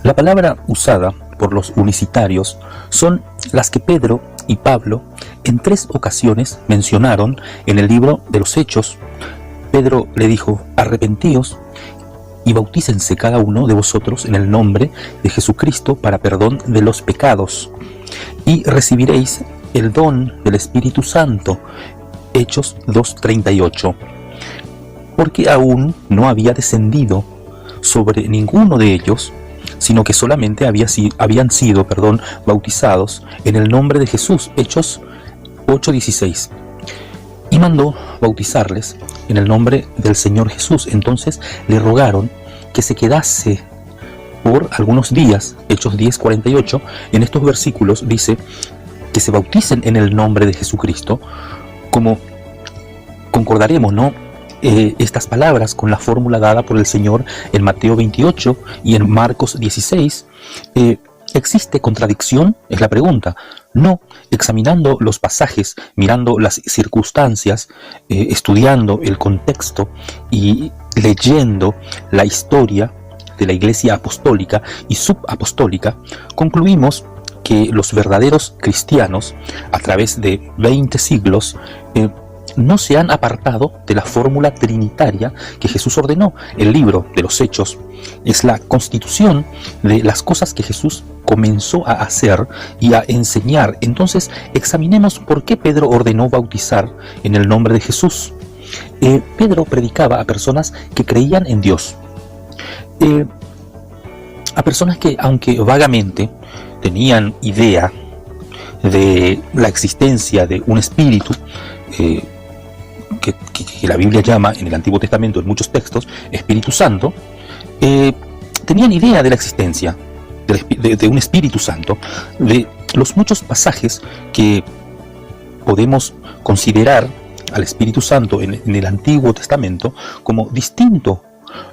La palabra usada por los unicitarios son las que Pedro y Pablo en 3 ocasiones mencionaron en el libro de los Hechos. Pedro le dijo: arrepentíos y bautícense cada uno de vosotros en el nombre de Jesucristo para perdón de los pecados, y recibiréis el don del Espíritu Santo. Hechos 2:38. Porque aún no había descendido sobre ninguno de ellos, sino que solamente habían sido bautizados en el nombre de Jesús. Hechos 8:16. Y mandó bautizarles en el nombre del Señor Jesús. Entonces le rogaron que se quedase por algunos días. Hechos 10:48. En estos versículos dice que se bauticen en el nombre de Jesucristo, como concordaremos, ¿no? Estas palabras con la fórmula dada por el Señor en Mateo 28 y en Marcos 16. ¿Existe contradicción? Es la pregunta. No. Examinando los pasajes, mirando las circunstancias, estudiando el contexto y leyendo la historia de la Iglesia apostólica y subapostólica, concluimos que los verdaderos cristianos, a través de 20 siglos, no se han apartado de la fórmula trinitaria que Jesús ordenó. El libro de los Hechos es la constitución de las cosas que Jesús comenzó a hacer y a enseñar. Entonces, examinemos por qué Pedro ordenó bautizar en el nombre de Jesús. Pedro predicaba a personas que creían en Dios, a personas que, aunque vagamente tenían idea de la existencia de un espíritu, que la Biblia llama en el Antiguo Testamento, en muchos textos, Espíritu Santo, tenían idea de la existencia de un Espíritu Santo. De los muchos pasajes que podemos considerar al Espíritu Santo en el Antiguo Testamento como distinto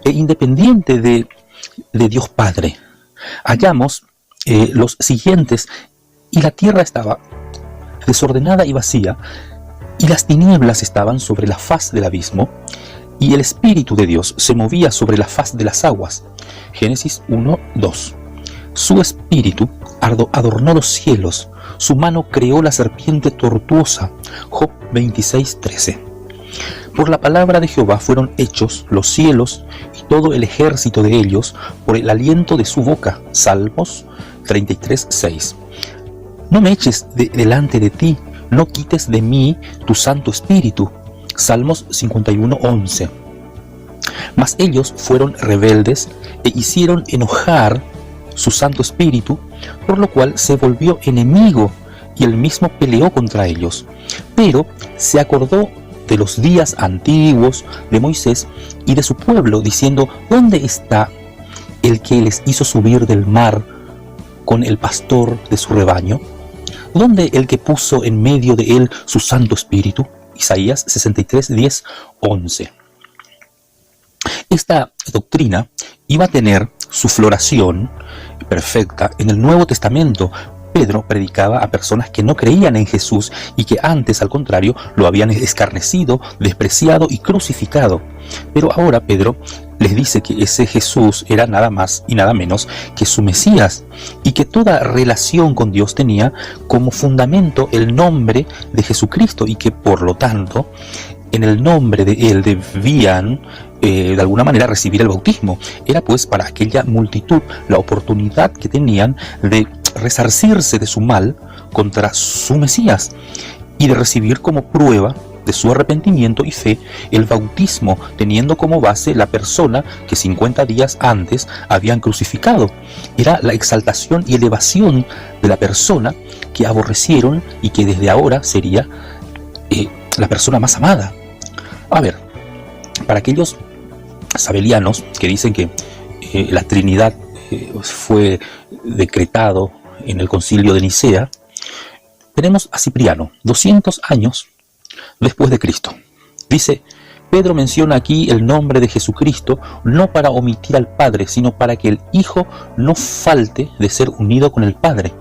e independiente de Dios Padre, hallamos los siguientes: y la tierra estaba desordenada y vacía, y las tinieblas estaban sobre la faz del abismo, y el Espíritu de Dios se movía sobre la faz de las aguas. Génesis 1:2. Su espíritu adornó los cielos, su mano creó la serpiente tortuosa. Job 26:13. Por la palabra de Jehová fueron hechos los cielos y todo el ejército de ellos, por el aliento de su boca. Salmos 33:6. No me eches delante de ti, no quites de mí tu Santo Espíritu. Salmos 51:11. Mas ellos fueron rebeldes e hicieron enojar su Santo Espíritu, por lo cual se volvió enemigo y él mismo peleó contra ellos. Pero se acordó de los días antiguos de Moisés y de su pueblo, diciendo: ¿dónde está el que les hizo subir del mar con el pastor de su rebaño? ¿Dónde el que puso en medio de él su Santo Espíritu? Isaías 63:10-11. Esta doctrina iba a tener su floración perfecta en el Nuevo Testamento. Pedro predicaba a personas que no creían en Jesús y que antes, al contrario, lo habían escarnecido, despreciado y crucificado. Pero ahora Pedro les dice que ese Jesús era nada más y nada menos que su Mesías, y que toda relación con Dios tenía como fundamento el nombre de Jesucristo, y que por lo tanto en el nombre de él debían de alguna manera recibir el bautismo. Era pues para aquella multitud la oportunidad que tenían de resarcirse de su mal contra su Mesías y de recibir como prueba de su arrepentimiento y fe el bautismo, teniendo como base la persona que 50 días antes habían crucificado. Era la exaltación y elevación de la persona que aborrecieron y que desde ahora sería la persona más amada. A ver, para aquellos sabelianos que dicen que la Trinidad fue decretado en el Concilio de Nicea, tenemos a Cipriano, 200 años después de Cristo. Dice: Pedro menciona aquí el nombre de Jesucristo no para omitir al Padre, sino para que el Hijo no falte de ser unido con el Padre.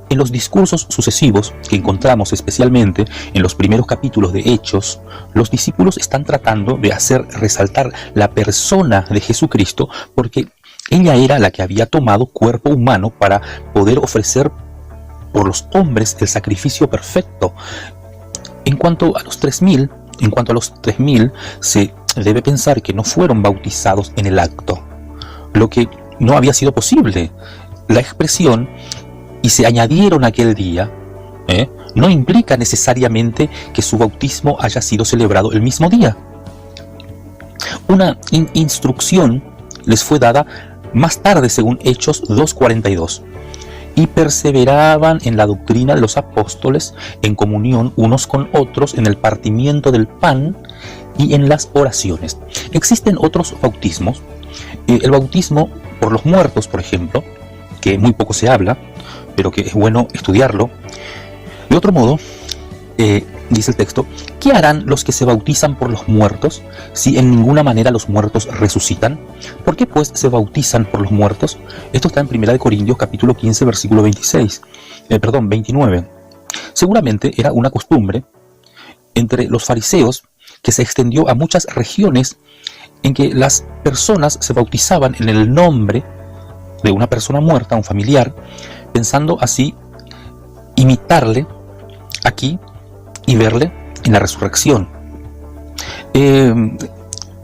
En los discursos sucesivos que encontramos especialmente en los primeros capítulos de Hechos, los discípulos están tratando de hacer resaltar la persona de Jesucristo, porque Ella era la que había tomado cuerpo humano para poder ofrecer por los hombres el sacrificio perfecto. En cuanto a los 3.000, se debe pensar que no fueron bautizados en el acto, lo que no había sido posible. La expresión "y se añadieron aquel día" no implica necesariamente que su bautismo haya sido celebrado el mismo día. Una instrucción les fue dada más tarde, según Hechos 2:42. Y perseveraban en la doctrina de los apóstoles, en comunión unos con otros, en el partimiento del pan y en las oraciones. Existen otros bautismos. El bautismo por los muertos, por ejemplo, que muy poco se habla, pero que es bueno estudiarlo. De otro modo, dice el texto: ¿qué harán los que se bautizan por los muertos, si en ninguna manera los muertos resucitan? ¿Por qué pues se bautizan por los muertos? Esto está en 1 Corintios capítulo 15, versículo 29. Seguramente era una costumbre entre los fariseos que se extendió a muchas regiones, en que las personas se bautizaban en el nombre de una persona muerta, un familiar, pensando así imitarle aquí y verle en la resurrección.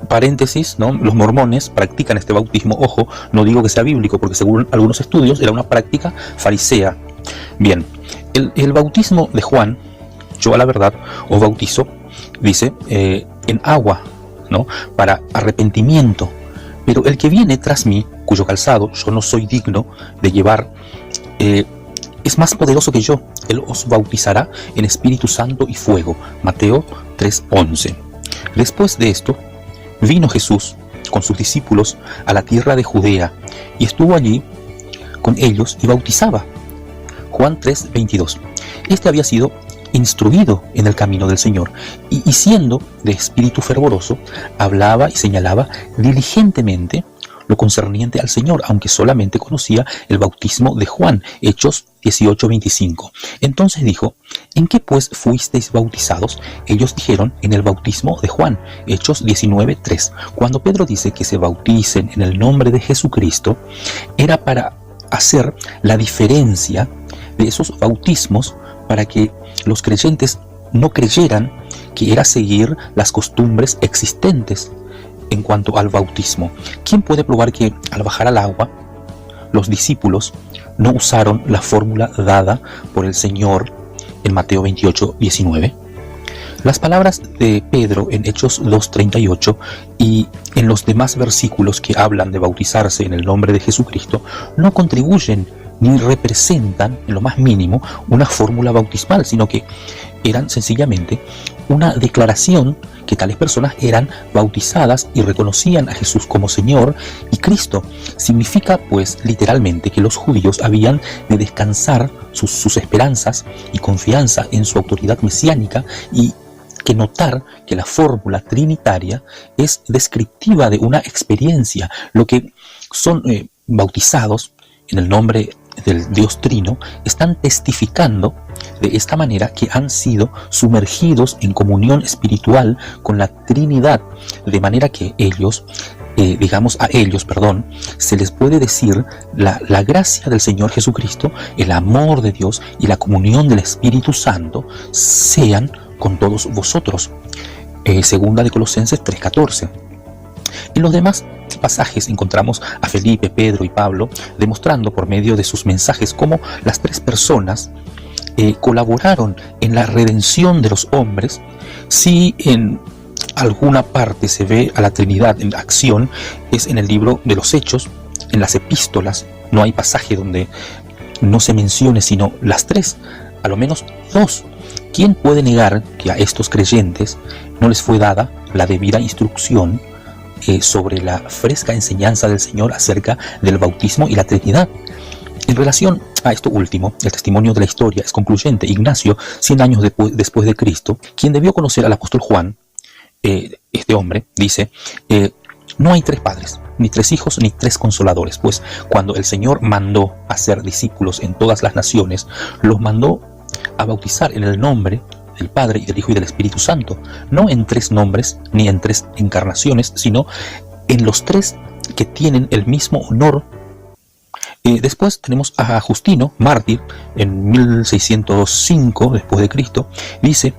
Paréntesis, ¿no? Los mormones practican este bautismo. Ojo, no digo que sea bíblico, porque según algunos estudios era una práctica farisea. Bien, el bautismo de Juan, yo a la verdad os bautizo, dice, en agua, ¿no? Para arrepentimiento. Pero el que viene tras mí, cuyo calzado yo no soy digno de llevar, es más poderoso que yo. Él os bautizará en Espíritu Santo y fuego. Mateo 3:11. Después de esto, vino Jesús con sus discípulos a la tierra de Judea y estuvo allí con ellos y bautizaba. Juan 3:22. Este había sido instruido en el camino del Señor y siendo de espíritu fervoroso, hablaba y señalaba diligentemente lo concerniente al Señor, aunque solamente conocía el bautismo de Juan. Hechos 18:25. Entonces dijo: ¿en qué pues fuisteis bautizados? Ellos dijeron: en el bautismo de Juan. Hechos 19:3. Cuando Pedro dice que se bauticen en el nombre de Jesucristo, era para hacer la diferencia de esos bautismos, para que los creyentes no creyeran que era seguir las costumbres existentes en cuanto al bautismo. ¿Quién puede probar que al bajar al agua, los discípulos no usaron la fórmula dada por el Señor en Mateo 28:19? Las palabras de Pedro en Hechos 2:38 y en los demás versículos que hablan de bautizarse en el nombre de Jesucristo no contribuyen ni representan en lo más mínimo una fórmula bautismal, sino que eran sencillamente una declaración que tales personas eran bautizadas y reconocían a Jesús como Señor y Cristo. Significa pues literalmente que los judíos habían de descansar sus esperanzas y confianza en su autoridad mesiánica, y que notar que la fórmula trinitaria es descriptiva de una experiencia. Lo que son bautizados en el nombre del Dios Trino están testificando de esta manera que han sido sumergidos en comunión espiritual con la Trinidad, de manera que ellos, se les puede decir la gracia del Señor Jesucristo, el amor de Dios y la comunión del Espíritu Santo sean con todos vosotros. Segunda de Colosenses 3:14. En los demás pasajes encontramos a Felipe, Pedro y Pablo demostrando por medio de sus mensajes cómo las tres personas colaboraron en la redención de los hombres. Si en alguna parte se ve a la Trinidad en acción, es en el libro de los Hechos. En las epístolas no hay pasaje donde no se mencione sino las tres, a lo menos dos. ¿Quién puede negar que a estos creyentes no les fue dada la debida instrucción sobre la fresca enseñanza del Señor acerca del bautismo y la Trinidad? En relación a esto último, el testimonio de la historia es concluyente. Ignacio, 100 años después de Cristo, quien debió conocer al apóstol Juan, este hombre, dice: no hay tres padres, ni tres hijos, ni tres consoladores, pues cuando el Señor mandó a hacer discípulos en todas las naciones, los mandó a bautizar en el nombre del Padre y del Hijo y del Espíritu Santo, no en tres nombres ni en tres encarnaciones, sino en los tres que tienen el mismo honor. Después tenemos a Justino, mártir, en 1605 después de Cristo, dice,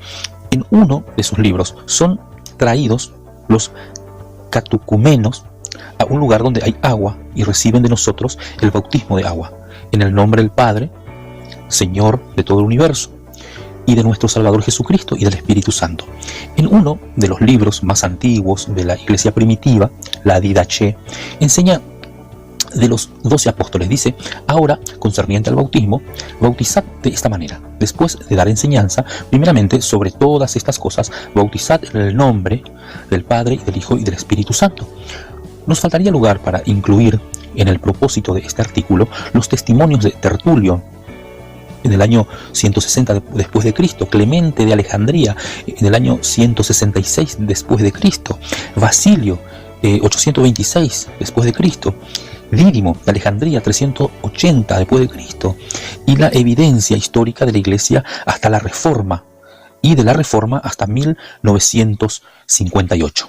en uno de sus libros, son traídos los catecumenos a un lugar donde hay agua y reciben de nosotros el bautismo de agua, en el nombre del Padre, Señor de todo el universo, y de nuestro Salvador Jesucristo y del Espíritu Santo. En uno de los libros más antiguos de la Iglesia primitiva, la Didache, enseña de los 12 apóstoles, dice, ahora, concerniente al bautismo, bautizad de esta manera. Después de dar enseñanza, primeramente, sobre todas estas cosas, bautizad en el nombre del Padre, del Hijo y del Espíritu Santo. Nos faltaría lugar para incluir en el propósito de este artículo los testimonios de Tertulio, en el año 160 después de Cristo, Clemente de Alejandría, en el año 166 después de Cristo, Basilio, 826 después de Cristo, Dídimo de Alejandría, 380 después de Cristo, y la evidencia histórica de la Iglesia hasta la Reforma, y de la Reforma hasta 1958.